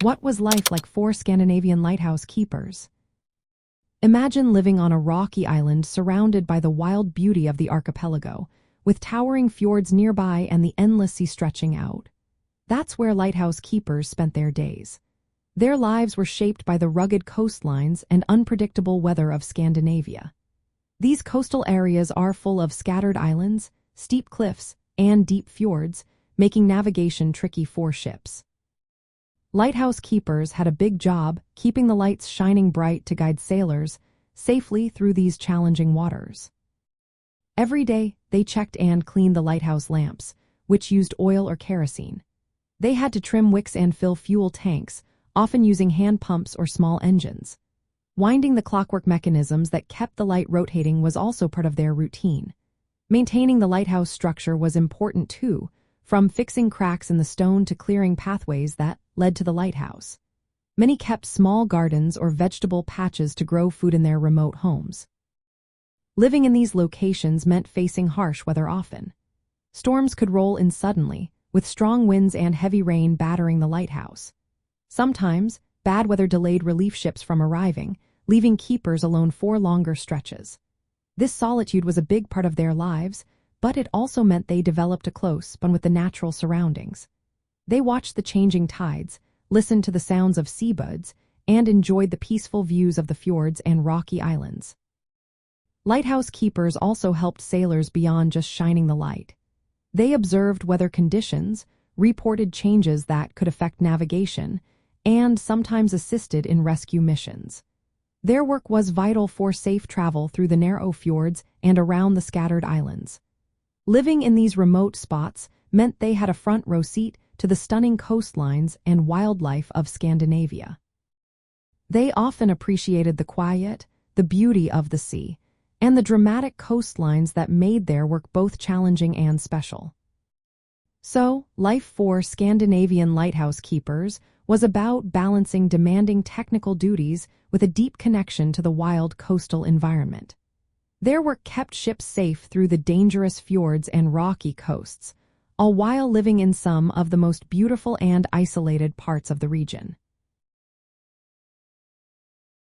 What was life like for Scandinavian lighthouse keepers? Imagine living on a rocky island surrounded by the wild beauty of the archipelago, with towering fjords nearby and the endless sea stretching out. That's where lighthouse keepers spent their days. Their lives were shaped by the rugged coastlines and unpredictable weather of Scandinavia. These coastal areas are full of scattered islands, steep cliffs, and deep fjords, making navigation tricky for ships. Lighthouse keepers had a big job keeping the lights shining bright to guide sailors safely through these challenging waters. Every day, they checked and cleaned the lighthouse lamps, which used oil or kerosene. They had to trim wicks and fill fuel tanks, often using hand pumps or small engines. Winding the clockwork mechanisms that kept the light rotating was also part of their routine. Maintaining the lighthouse structure was important too, from fixing cracks in the stone to clearing pathways that led to the lighthouse. Many kept small gardens or vegetable patches to grow food in their remote homes. Living in these locations meant facing harsh weather often. Storms could roll in suddenly, with strong winds and heavy rain battering the lighthouse. Sometimes, bad weather delayed relief ships from arriving, leaving keepers alone for longer stretches. This solitude was a big part of their lives, but it also meant they developed a close bond with the natural surroundings. They watched the changing tides, listened to the sounds of seabirds, and enjoyed the peaceful views of the fjords and rocky islands. Lighthouse keepers also helped sailors beyond just shining the light. They observed weather conditions, reported changes that could affect navigation, and sometimes assisted in rescue missions. Their work was vital for safe travel through the narrow fjords and around the scattered islands. Living in these remote spots meant they had a front row seat to the stunning coastlines and wildlife of Scandinavia. They often appreciated the quiet, the beauty of the sea, and the dramatic coastlines that made their work both challenging and special. So, life for Scandinavian lighthouse keepers was about balancing demanding technical duties with a deep connection to the wild coastal environment. Their work kept ships safe through the dangerous fjords and rocky coasts, all while living in some of the most beautiful and isolated parts of the region.